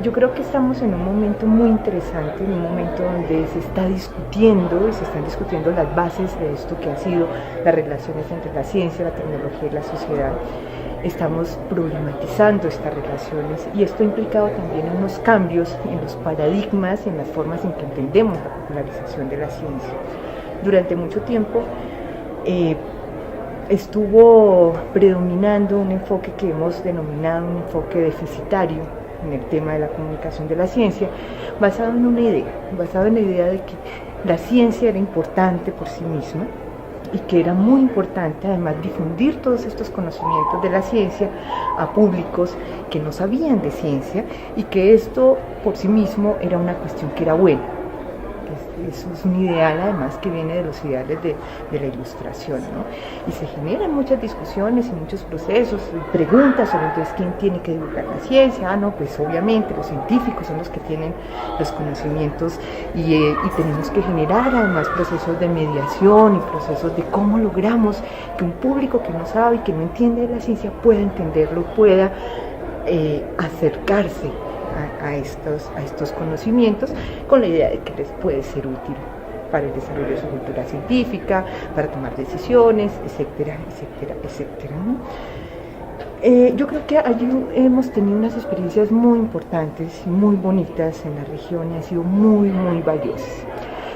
Yo creo que estamos en un momento muy interesante, en un momento donde se está discutiendo y se están discutiendo las bases de esto que ha sido las relaciones entre la ciencia, la tecnología y la sociedad. Estamos problematizando estas relaciones y esto ha implicado también unos cambios en los paradigmas y en las formas en que entendemos la popularización de la ciencia. Durante mucho tiempo estuvo predominando un enfoque que hemos denominado un enfoque deficitario en el tema de la comunicación de la ciencia, basado en la idea de que la ciencia era importante por sí misma y que era muy importante además difundir todos estos conocimientos de la ciencia a públicos que no sabían de ciencia y que esto por sí mismo era una cuestión que era buena. Eso es un ideal además que viene de los ideales de la ilustración, ¿no? Y se generan muchas discusiones y muchos procesos y preguntas sobre entonces quién tiene que divulgar la ciencia. No, pues obviamente los científicos son los que tienen los conocimientos y tenemos que generar además procesos de mediación y procesos de cómo logramos que un público que no sabe y que no entiende de la ciencia pueda entenderlo, pueda acercarse a estos conocimientos con la idea de que les puede ser útil para el desarrollo de su cultura científica, para tomar decisiones, etcétera, etcétera, etcétera, ¿no? Yo creo que allí hemos tenido unas experiencias muy importantes y muy bonitas en la región y han sido muy, muy valiosas.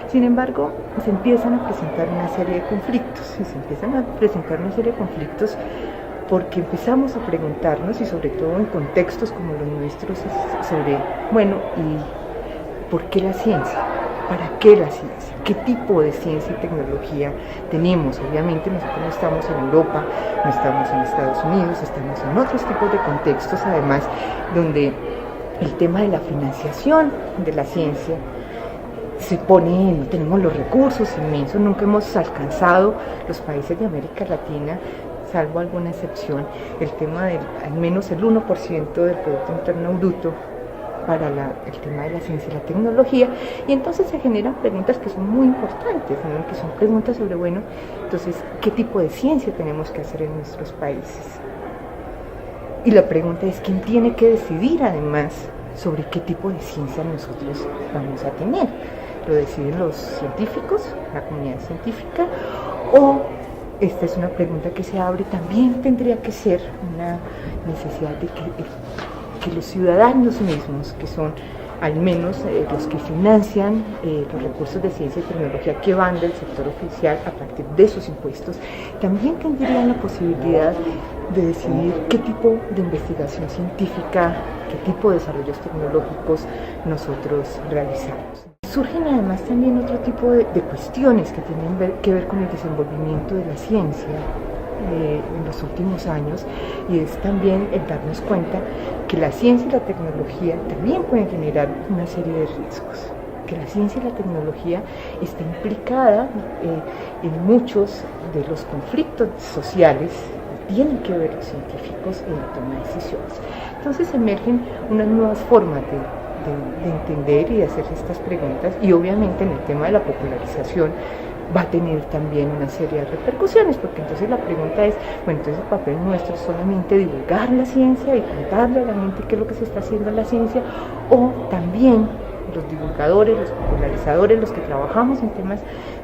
Sin embargo, se empiezan a presentar una serie de conflictos porque empezamos a preguntarnos, y sobre todo en contextos como los nuestros, sobre, bueno, ¿y por qué la ciencia? ¿Para qué la ciencia? ¿Qué tipo de ciencia y tecnología tenemos? Obviamente nosotros no estamos en Europa, no estamos en Estados Unidos, estamos en otros tipos de contextos, además, donde el tema de la financiación de la ciencia se pone, no tenemos los recursos inmensos, nunca hemos alcanzado los países de América Latina, salvo alguna excepción, el tema del al menos el 1% del Producto Interno Bruto para el tema de la ciencia y la tecnología, y entonces se generan preguntas que son muy importantes, ¿no? Que son preguntas sobre, bueno, entonces, ¿qué tipo de ciencia tenemos que hacer en nuestros países? Y la pregunta es, ¿quién tiene que decidir además sobre qué tipo de ciencia nosotros vamos a tener? ¿Lo deciden los científicos, la comunidad científica, o esta es una pregunta que se abre? También tendría que ser una necesidad de que los ciudadanos mismos, que son al menos los que financian los recursos de ciencia y tecnología que van del sector oficial a partir de sus impuestos, también tendrían la posibilidad de decidir qué tipo de investigación científica, qué tipo de desarrollos tecnológicos nosotros realizamos. Surgen además también otro tipo de cuestiones que tienen que ver con el desenvolvimiento de la ciencia en los últimos años, y es también el darnos cuenta que la ciencia y la tecnología también pueden generar una serie de riesgos, que la ciencia y la tecnología está implicada en muchos de los conflictos sociales que tienen que ver los científicos en la toma de decisiones. Entonces emergen unas nuevas formas de entender y de hacer estas preguntas, y obviamente en el tema de la popularización va a tener también una serie de repercusiones, porque entonces la pregunta es, bueno, entonces el papel nuestro es solamente divulgar la ciencia y contarle a la gente qué es lo que se está haciendo en la ciencia, o también los divulgadores, los popularizadores, los que trabajamos en temas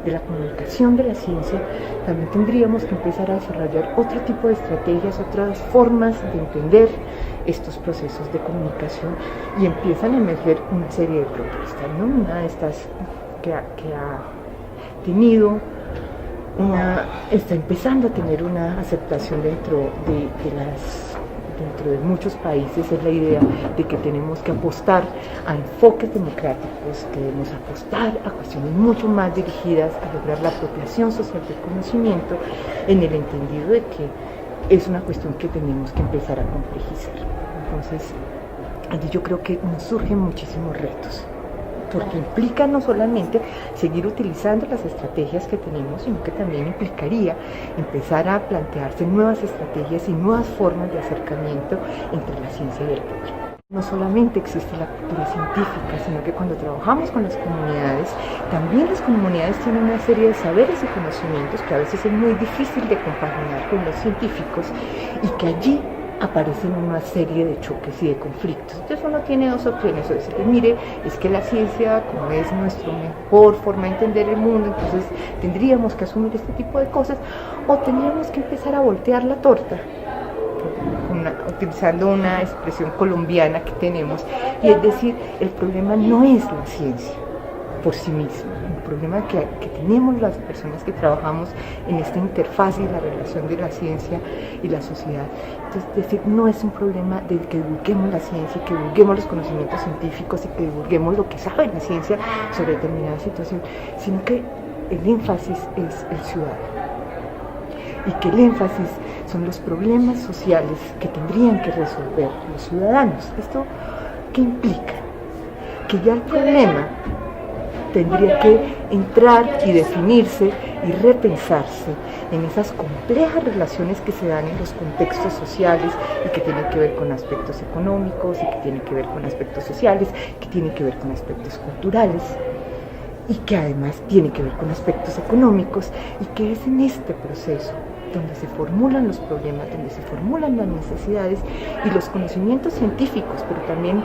de la comunicación de la ciencia, también tendríamos que empezar a desarrollar otro tipo de estrategias, otras formas de entender estos procesos de comunicación, y empiezan a emerger una serie de propuestas, ¿no? Una de estas que ha tenido está empezando a tener una aceptación dentro de muchos países, es la idea de que tenemos que apostar a enfoques democráticos, que debemos apostar a cuestiones mucho más dirigidas a lograr la apropiación social del conocimiento, en el entendido de que es una cuestión que tenemos que empezar a complejizar. Entonces, allí yo creo que nos surgen muchísimos retos, porque implica no solamente seguir utilizando las estrategias que tenemos, sino que también implicaría empezar a plantearse nuevas estrategias y nuevas formas de acercamiento entre la ciencia y el público. No solamente existe la cultura científica, sino que cuando trabajamos con las comunidades, también las comunidades tienen una serie de saberes y conocimientos que a veces es muy difícil de compaginar con los científicos, y que allí aparecen una serie de choques y de conflictos. Entonces uno tiene dos opciones, o decir, mire, es que la ciencia, como es nuestra mejor forma de entender el mundo, entonces tendríamos que asumir este tipo de cosas, o tendríamos que empezar a voltear la torta, utilizando una expresión colombiana que tenemos, y es decir, el problema no es la ciencia por sí misma, el problema que tenemos las personas que trabajamos en esta interfaz y la relación de la ciencia y la sociedad. Entonces, es decir, no es un problema de que divulguemos la ciencia, que divulguemos los conocimientos científicos y que divulguemos lo que sabe la ciencia sobre determinada situación, sino que el énfasis es el ciudadano. Y que el énfasis son los problemas sociales que tendrían que resolver los ciudadanos. ¿Esto qué implica? Que ya el problema tendría que entrar y definirse y repensarse en esas complejas relaciones que se dan en los contextos sociales y que tienen que ver con aspectos económicos y que tienen que ver con aspectos sociales, que tienen que ver con aspectos culturales y que además tienen que ver con aspectos económicos, y que es en este proceso donde se formulan los problemas, donde se formulan las necesidades y los conocimientos científicos, pero también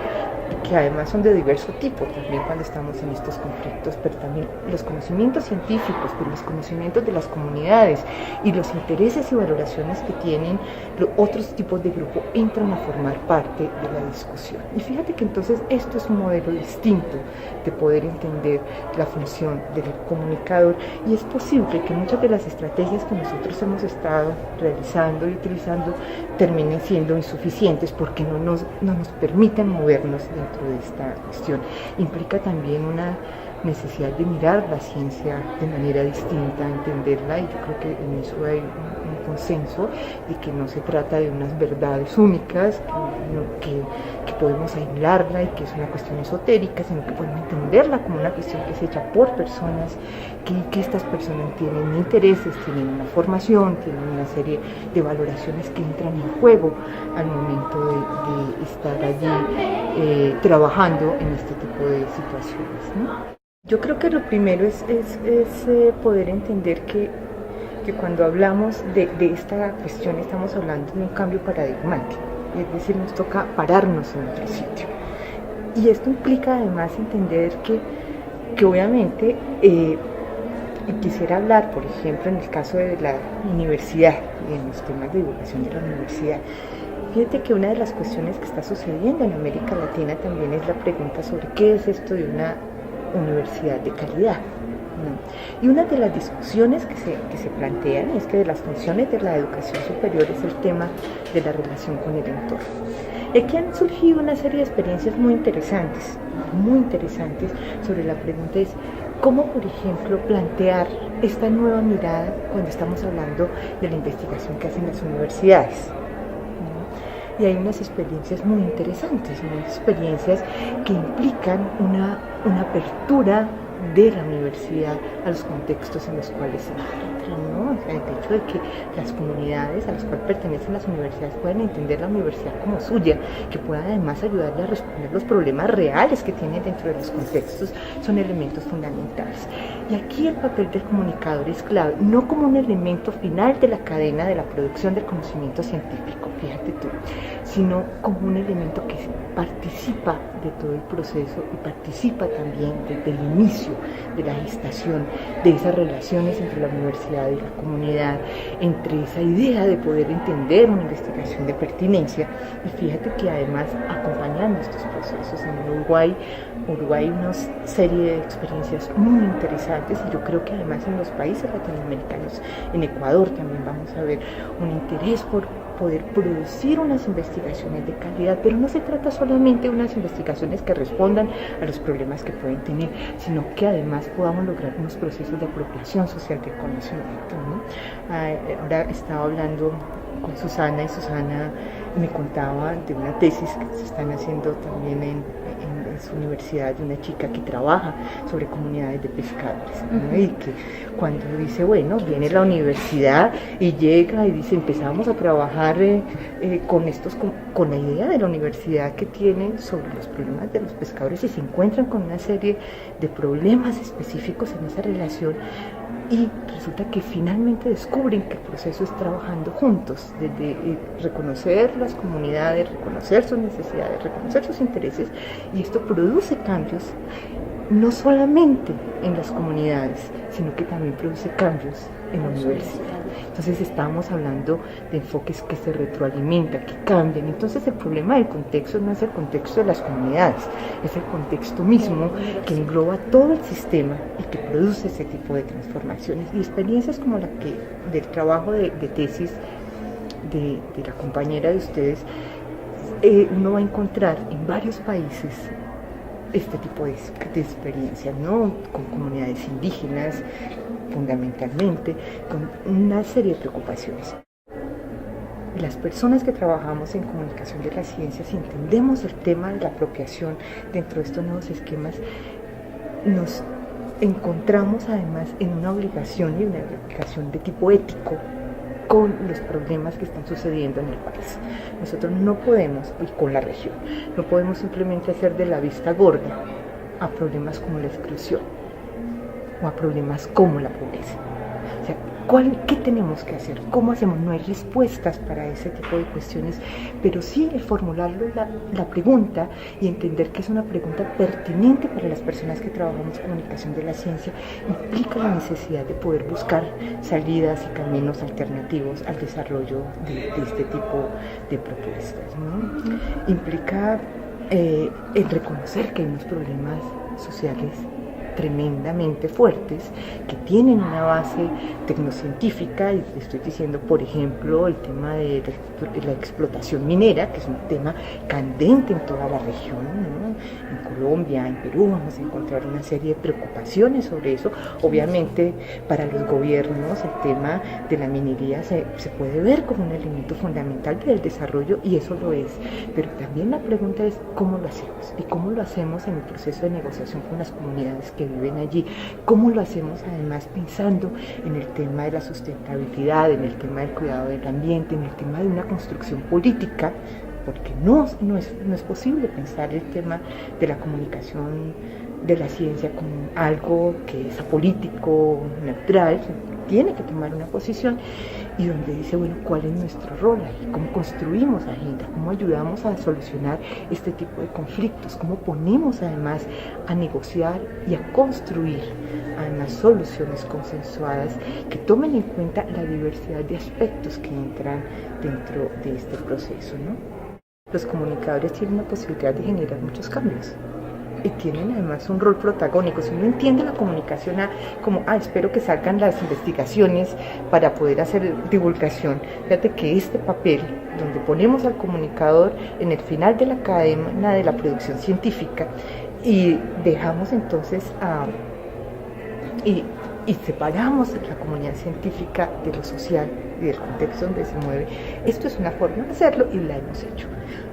que además son de diverso tipo también cuando estamos en estos conflictos, pero también los conocimientos científicos, pero los conocimientos de las comunidades y los intereses y valoraciones que tienen los otros tipos de grupo entran a formar parte de la discusión. Y fíjate que entonces esto es un modelo distinto de poder entender la función del comunicador, y es posible que muchas de las estrategias que nosotros hemos estado realizando y utilizando terminen siendo insuficientes porque no nos permiten movernos dentro de esta cuestión. Implica también una necesidad de mirar la ciencia de manera distinta, entenderla, y yo creo que en eso hay un consenso de que no se trata de unas verdades únicas, que podemos aislarla y que es una cuestión esotérica, sino que podemos entenderla como una cuestión que es hecha por personas, que estas personas tienen intereses, tienen una formación, tienen una serie de valoraciones que entran en juego al momento de estar allí trabajando en este tipo de situaciones, ¿no? Yo creo que lo primero es poder entender que cuando hablamos de esta cuestión estamos hablando de un cambio paradigmático, es decir, nos toca pararnos en otro sitio. Y esto implica además entender que obviamente, y quisiera hablar, por ejemplo, en el caso de la universidad y en los temas de divulgación de la universidad, fíjate que una de las cuestiones que está sucediendo en América Latina también es la pregunta sobre qué es esto de una universidad de calidad, ¿no? Y una de las discusiones que se plantean es que de las funciones de la educación superior es el tema de la relación con el entorno. Y aquí han surgido una serie de experiencias muy interesantes sobre la pregunta es cómo, por ejemplo, plantear esta nueva mirada cuando estamos hablando de la investigación que hacen las universidades. Y hay unas experiencias muy interesantes, unas experiencias que implican una apertura de la universidad a los contextos en los cuales se encuentran, ¿no? O sea, el hecho de que las comunidades a las cuales pertenecen las universidades puedan entender la universidad como suya, que puedan además ayudarle a responder los problemas reales que tienen dentro de los contextos, son elementos fundamentales. Y aquí el papel del comunicador es clave, no como un elemento final de la cadena de la producción del conocimiento científico, fíjate tú, sino como un elemento que participa de todo el proceso y participa también desde el inicio de la gestación de esas relaciones entre la universidad y la comunidad, entre esa idea de poder entender una investigación de pertinencia. Y fíjate que además acompañando estos procesos en Uruguay hay una serie de experiencias muy interesantes, y yo creo que además en los países latinoamericanos, en Ecuador también vamos a ver un interés por poder producir unas investigaciones de calidad, pero no se trata solamente de unas investigaciones que respondan a los problemas que pueden tener, sino que además podamos lograr unos procesos de apropiación social del conocimiento, ¿no? Ahora estaba hablando con Susana, y Susana me contaba de una tesis que se están haciendo también en su universidad, de una chica que trabaja sobre comunidades de pescadores, ¿no? Y que cuando dice, bueno, viene la universidad y llega y dice, empezamos a trabajar con la idea de la universidad que tienen sobre los problemas de los pescadores, y se encuentran con una serie de problemas específicos en esa relación, y resulta que finalmente descubren que el proceso es trabajando juntos, desde reconocer las comunidades, reconocer sus necesidades, reconocer sus intereses, y esto produce cambios no solamente en las comunidades, sino que también produce cambios en la universidad. Entonces estamos hablando de enfoques que se retroalimentan, que cambian. Entonces el problema del contexto no es el contexto de las comunidades, es el contexto mismo que engloba todo el sistema y que produce ese tipo de transformaciones. Y experiencias como la que del trabajo de tesis de la compañera de ustedes, uno va a encontrar en varios países este tipo de experiencias, ¿no? Con comunidades indígenas, fundamentalmente, con una serie de preocupaciones. Las personas que trabajamos en comunicación de las ciencias entendemos el tema de la apropiación dentro de estos nuevos esquemas, nos encontramos además en una obligación y una obligación de tipo ético con los problemas que están sucediendo en el país. Nosotros no podemos, y con la región, no podemos simplemente hacer de la vista gorda a problemas como la exclusión o a problemas como la pobreza. O sea, ¿qué tenemos que hacer? ¿Cómo hacemos? No hay respuestas para ese tipo de cuestiones, pero sí el formularlo la pregunta y entender que es una pregunta pertinente para las personas que trabajamos comunicación de la ciencia, implica la necesidad de poder buscar salidas y caminos alternativos al desarrollo de este tipo de propuestas, ¿no? Implica el reconocer que hay unos problemas sociales tremendamente fuertes, que tienen una base tecnocientífica, y estoy diciendo, por ejemplo, el tema de la explotación minera, que es un tema candente en toda la región, ¿no? En Colombia, en Perú, vamos a encontrar una serie de preocupaciones sobre eso. Obviamente, para los gobiernos, el tema de la minería se puede ver como un elemento fundamental del desarrollo, y eso lo es, pero también la pregunta es cómo lo hacemos, y cómo lo hacemos en el proceso de negociación con las comunidades que viven allí, cómo lo hacemos además pensando en el tema de la sustentabilidad, en el tema del cuidado del ambiente, en el tema de una construcción política, porque no es posible pensar el tema de la comunicación de la ciencia como algo que es apolítico, neutral, tiene que tomar una posición, y donde dice, bueno, ¿cuál es nuestro rol ahí? ¿Cómo construimos agenda? ¿Cómo ayudamos a solucionar este tipo de conflictos? ¿Cómo ponemos además a negociar y a construir además soluciones consensuadas que tomen en cuenta la diversidad de aspectos que entran dentro de este proceso, ¿no? Los comunicadores tienen la posibilidad de generar muchos cambios y tienen además un rol protagónico. Si uno entiende la comunicación como, espero que salgan las investigaciones para poder hacer divulgación, fíjate que este papel, donde ponemos al comunicador en el final de la cadena de la producción científica, y dejamos entonces y separamos la comunidad científica de lo social y del contexto donde se mueve, esto es una forma de hacerlo y la hemos hecho.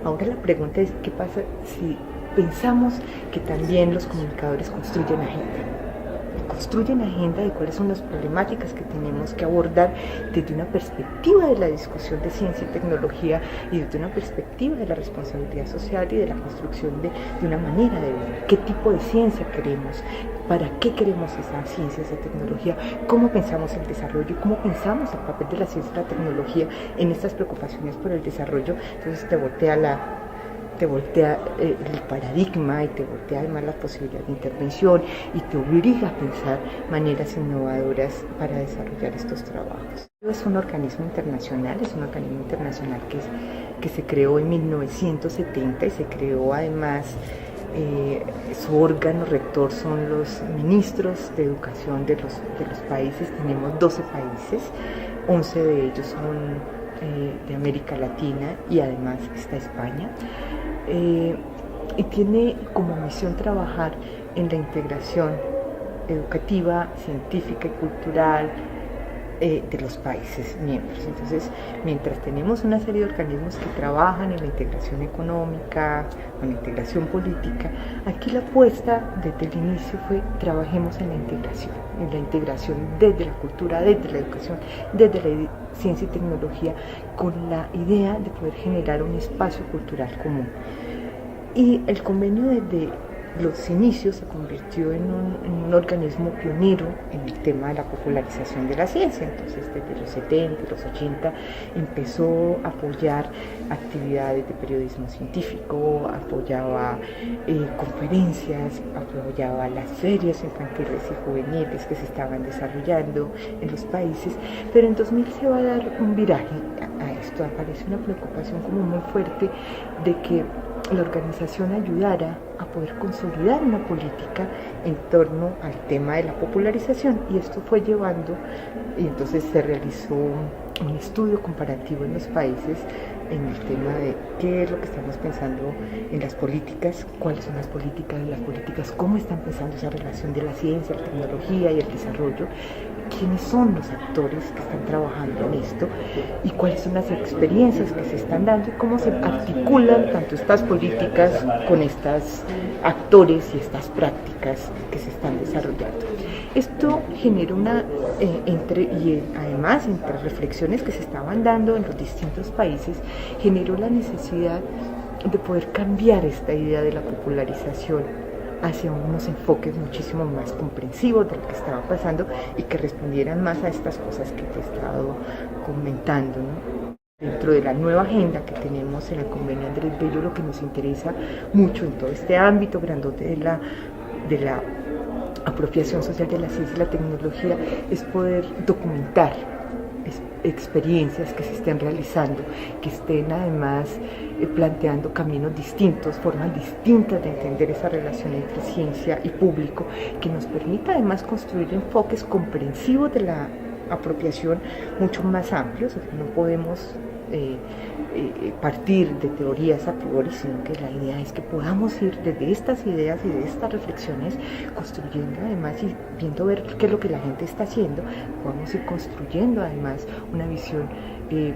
Ahora la pregunta es, ¿qué pasa si pensamos que también los comunicadores construyen agenda de cuáles son las problemáticas que tenemos que abordar desde una perspectiva de la discusión de ciencia y tecnología, y desde una perspectiva de la responsabilidad social y de la construcción de una manera de ver qué tipo de ciencia queremos, para qué queremos esa ciencia, esa tecnología, cómo pensamos el desarrollo y cómo pensamos el papel de la ciencia y la tecnología en estas preocupaciones por el desarrollo. Entonces te voltea el paradigma, y te voltea además la posibilidad de intervención, y te obliga a pensar maneras innovadoras para desarrollar estos trabajos. Es un organismo internacional, que se creó en 1970, y se creó además, su órgano rector son los ministros de educación de los países. Tenemos 12 países, 11 de ellos son de América Latina, y además está España. Y tiene como misión trabajar en la integración educativa, científica y cultural de los países miembros. Entonces, mientras tenemos una serie de organismos que trabajan en la integración económica, en la integración política, aquí la apuesta desde el inicio fue: trabajemos en la integración desde la cultura, desde la educación, desde la ciencia y tecnología, con la idea de poder generar un espacio cultural común. Y el convenio los inicios se convirtió en un organismo pionero en el tema de la popularización de la ciencia. Entonces, desde los 70 y los 80 empezó a apoyar actividades de periodismo científico, apoyaba conferencias, apoyaba las ferias infantiles y juveniles que se estaban desarrollando en los países, pero en 2000 se va a dar un viraje a esto. Aparece una preocupación como muy fuerte de que la organización ayudara a poder consolidar una política en torno al tema de la popularización, y esto fue llevando, y entonces se realizó un estudio comparativo en los países en el tema de qué es lo que estamos pensando en las políticas, cuáles son las políticas, cómo está empezando esa relación de la ciencia, la tecnología y el desarrollo, quiénes son los actores que están trabajando en esto y cuáles son las experiencias que se están dando y cómo se articulan tanto estas políticas con estos actores y estas prácticas que se están desarrollando. Esto genera además entre reflexiones que se estaban dando en los distintos países, generó la necesidad de poder cambiar esta idea de la popularización hacia unos enfoques muchísimo más comprensivos de lo que estaba pasando y que respondieran más a estas cosas que te he estado comentando, ¿no? Dentro de la nueva agenda que tenemos en el Convenio Andrés Bello, lo que nos interesa mucho en todo este ámbito grandote de la apropiación social de la ciencia y la tecnología es poder documentar experiencias que se estén realizando, que estén además planteando caminos distintos, formas distintas de entender esa relación entre ciencia y público, que nos permita además construir enfoques comprensivos de la apropiación mucho más amplios. O sea, no podemos partir de teorías a priori, sino que la idea es que podamos ir desde estas ideas y de estas reflexiones construyendo además y viendo ver qué es lo que la gente está haciendo, podamos ir construyendo además una visión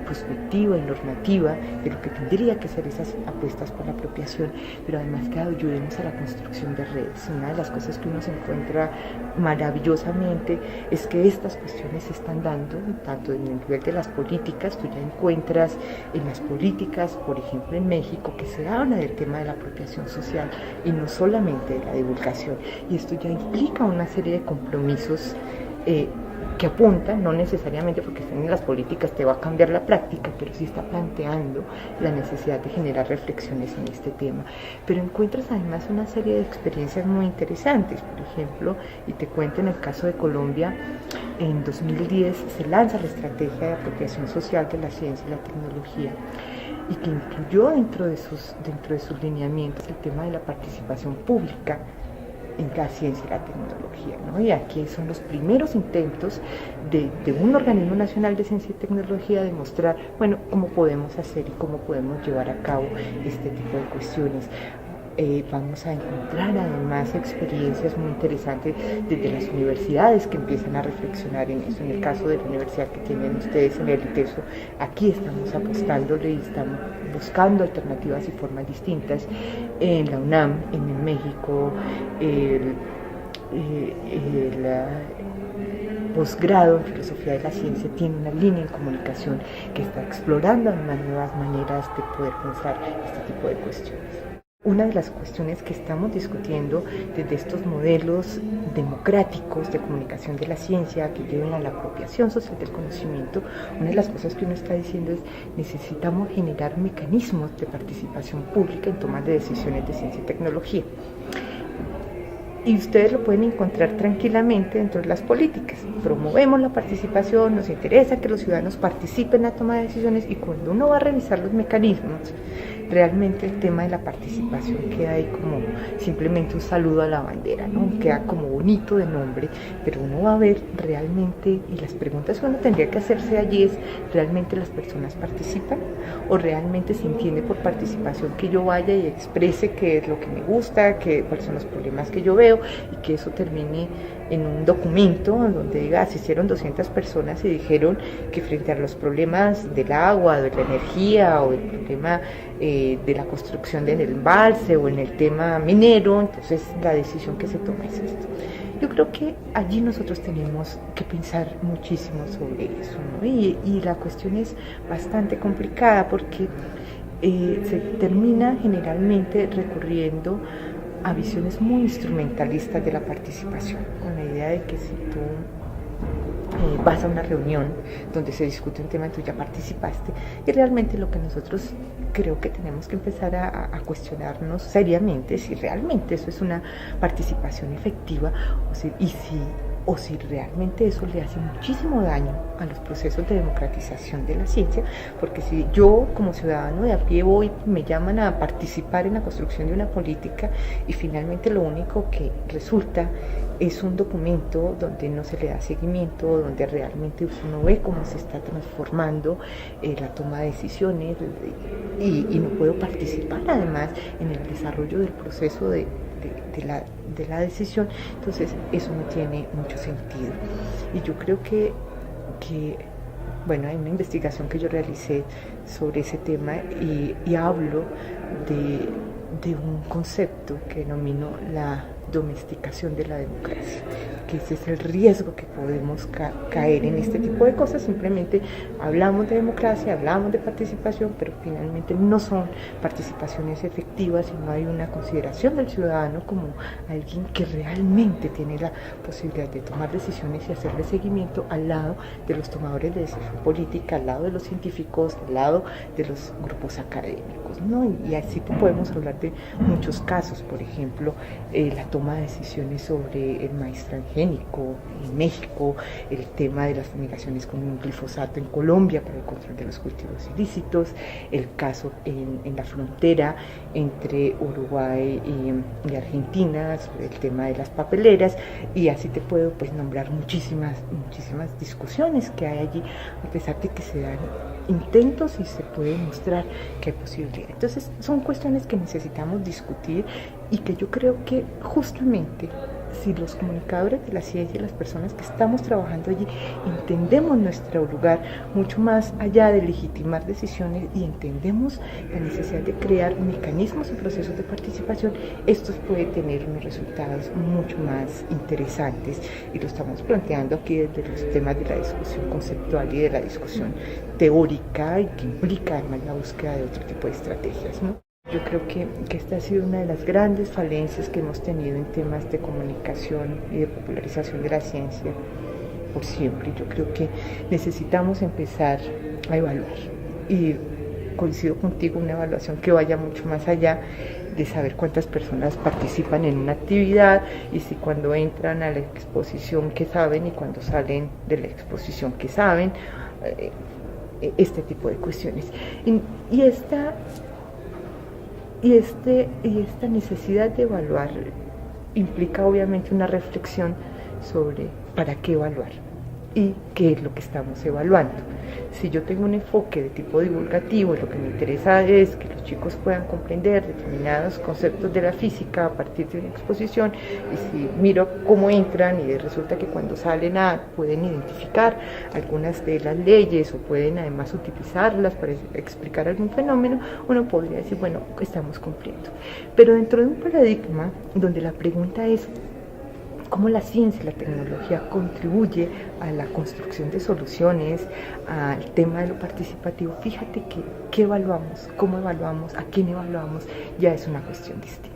prospectiva y normativa de lo que tendría que ser esas apuestas por la apropiación, pero además que ayudemos a la construcción de redes. Una de las cosas que uno se encuentra maravillosamente es que estas cuestiones se están dando tanto en el nivel de las políticas. Tú ya encuentras en las políticas, por ejemplo en México, que se habla del tema de la apropiación social y no solamente de la divulgación, y esto ya implica una serie de compromisos que apuntan, no necesariamente porque estén en las políticas te va a cambiar la práctica, pero sí está planteando la necesidad de generar reflexiones en este tema. Pero encuentras además una serie de experiencias muy interesantes. Por ejemplo, y te cuento en el caso de Colombia, en 2010 se lanza la estrategia de apropiación social de la ciencia y la tecnología, y que incluyó dentro de sus lineamientos el tema de la participación pública en la ciencia y la tecnología, ¿no? Y aquí son los primeros intentos de un organismo nacional de ciencia y tecnología de mostrar, bueno, cómo podemos hacer y cómo podemos llevar a cabo este tipo de cuestiones. Vamos a encontrar además experiencias muy interesantes desde las universidades que empiezan a reflexionar en eso. En el caso de la universidad que tienen ustedes en el ITESO, aquí estamos apostándole y estamos buscando alternativas y formas distintas. En la UNAM, en México, el posgrado en filosofía de la ciencia tiene una línea en comunicación que está explorando unas nuevas maneras de poder pensar este tipo de cuestiones. Una de las cuestiones que estamos discutiendo desde estos modelos democráticos de comunicación de la ciencia que lleven a la apropiación social del conocimiento, una de las cosas que uno está diciendo es necesitamos generar mecanismos de participación pública en tomas de decisiones de ciencia y tecnología. Y ustedes lo pueden encontrar tranquilamente dentro de las políticas. Promovemos la participación, nos interesa que los ciudadanos participen en la toma de decisiones, y cuando uno va a revisar los mecanismos, realmente el tema de la participación queda ahí como simplemente un saludo a la bandera, ¿no? Queda como bonito de nombre, pero uno va a ver realmente, y las preguntas que uno tendría que hacerse allí es, ¿realmente las personas participan? ¿O realmente se entiende por participación que yo vaya y exprese qué es lo que me gusta, cuáles son los problemas que yo veo, y que eso termine en un documento donde diga, asistieron 200 personas y dijeron que frente a los problemas del agua, de la energía o el problema de la construcción del embalse o en el tema minero, entonces la decisión que se toma es esto. Yo creo que allí nosotros tenemos que pensar muchísimo sobre eso, ¿no? Y la cuestión es bastante complicada porque se termina generalmente recurriendo a visiones muy instrumentalistas de la participación, con la idea de que si tú vas a una reunión donde se discute un tema y tú ya participaste, y realmente lo que nosotros creo que tenemos que empezar a cuestionarnos seriamente si realmente eso es una participación efectiva o si realmente eso le hace muchísimo daño a los procesos de democratización de la ciencia, porque si yo como ciudadano de a pie voy, me llaman a participar en la construcción de una política y finalmente lo único que resulta es un documento donde no se le da seguimiento, donde realmente uno ve cómo se está transformando la toma de decisiones y no puedo participar además en el desarrollo del proceso de la decisión, entonces eso no tiene mucho sentido. Y yo creo que bueno, hay una investigación que yo realicé sobre ese tema y hablo de un concepto que denomino la domesticación de la democracia, que ese es el riesgo que podemos caer en este tipo de cosas. Simplemente hablamos de democracia, hablamos de participación, pero finalmente no son participaciones efectivas y no hay una consideración del ciudadano como alguien que realmente tiene la posibilidad de tomar decisiones y hacerle seguimiento al lado de los tomadores de decisión política, al lado de los científicos, al lado de los grupos académicos, ¿no? Y así podemos hablar de muchos casos, por ejemplo, la toma de decisiones sobre el maíz transgénico en México, el tema de las fumigaciones con un glifosato en Colombia para el control de los cultivos ilícitos, el caso en la frontera entre Uruguay y Argentina sobre el tema de las papeleras, y así te puedo pues nombrar muchísimas discusiones que hay allí, a pesar de que se dan intentos y se puede mostrar que hay posibilidad. Entonces son cuestiones que necesitamos discutir y que yo creo que justamente si los comunicadores de la ciencia y las personas que estamos trabajando allí entendemos nuestro lugar mucho más allá de legitimar decisiones y entendemos la necesidad de crear mecanismos y procesos de participación, estos pueden tener unos resultados mucho más interesantes, y lo estamos planteando aquí desde los temas de la discusión conceptual y de la discusión teórica, y que implica además la búsqueda de otro tipo de estrategias, ¿no? Yo creo que esta ha sido una de las grandes falencias que hemos tenido en temas de comunicación y de popularización de la ciencia por siempre. Yo creo que necesitamos empezar a evaluar, y coincido contigo, una evaluación que vaya mucho más allá de saber cuántas personas participan en una actividad y si cuando entran a la exposición que saben y cuando salen de la exposición que saben, este tipo de cuestiones. Y esta necesidad de evaluar implica obviamente una reflexión sobre para qué evaluar y qué es lo que estamos evaluando. Si yo tengo un enfoque de tipo divulgativo y lo que me interesa es que los chicos puedan comprender determinados conceptos de la física a partir de una exposición, y si miro cómo entran y resulta que cuando salen pueden identificar algunas de las leyes o pueden además utilizarlas para explicar algún fenómeno, uno podría decir, bueno, estamos cumpliendo. Pero dentro de un paradigma donde la pregunta es cómo la ciencia y la tecnología contribuye a la construcción de soluciones, al tema de lo participativo, fíjate que qué evaluamos, cómo evaluamos, a quién evaluamos, ya es una cuestión distinta.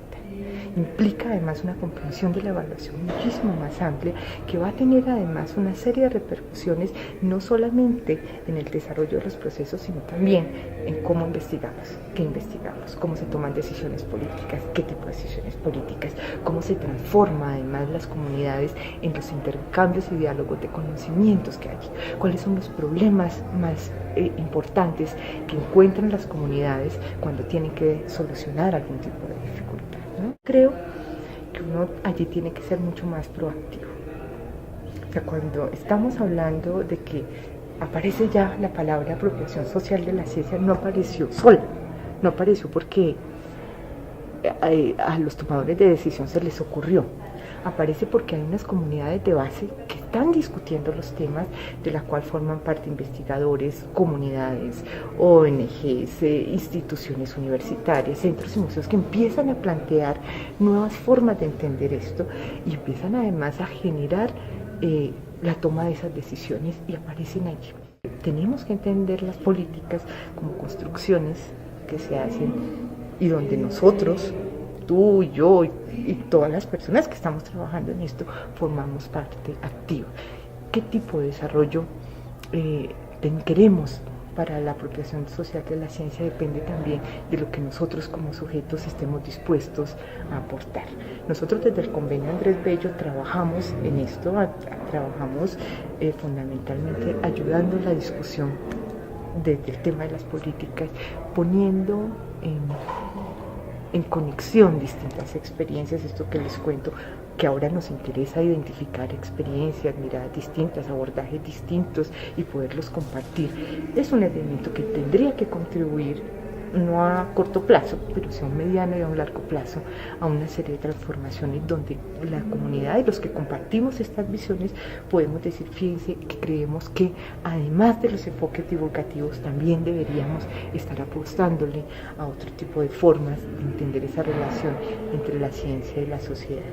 Implica además una comprensión de la evaluación muchísimo más amplia, que va a tener además una serie de repercusiones no solamente en el desarrollo de los procesos, sino también en cómo investigamos, qué investigamos, cómo se toman decisiones políticas, qué tipo de decisiones políticas, cómo se transforma además las comunidades en los intercambios y diálogos de conocimientos que hay, cuáles son los problemas más importantes que encuentran las comunidades cuando tienen que solucionar algún tipo de dificultad, ¿no? Creo que uno allí tiene que ser mucho más proactivo. O sea, cuando estamos hablando de que aparece ya la palabra apropiación social de la ciencia, no apareció sola, no apareció porque a los tomadores de decisión se les ocurrió. Aparece porque hay unas comunidades de base que están discutiendo los temas, de la cual forman parte investigadores, comunidades, ONGs, instituciones universitarias, centros y museos que empiezan a plantear nuevas formas de entender esto y empiezan además a generar la toma de esas decisiones y aparecen allí. Tenemos que entender las políticas como construcciones que se hacen y donde nosotros tú, yo y todas las personas que estamos trabajando en esto formamos parte activa. ¿Qué tipo de desarrollo queremos para la apropiación social de la ciencia? Depende también de lo que nosotros como sujetos estemos dispuestos a aportar. Nosotros desde el Convenio Andrés Bello trabajamos en esto, trabajamos fundamentalmente ayudando en la discusión desde el tema de las políticas, poniendo en conexión distintas experiencias, esto que les cuento, que ahora nos interesa identificar experiencias, miradas distintas, abordajes distintos y poderlos compartir. Es un elemento que tendría que contribuir, no a corto plazo, pero sí a un mediano y a un largo plazo, a una serie de transformaciones donde la comunidad y los que compartimos estas visiones podemos decir, fíjense, que creemos que además de los enfoques divulgativos también deberíamos estar apostándole a otro tipo de formas de entender esa relación entre la ciencia y la sociedad.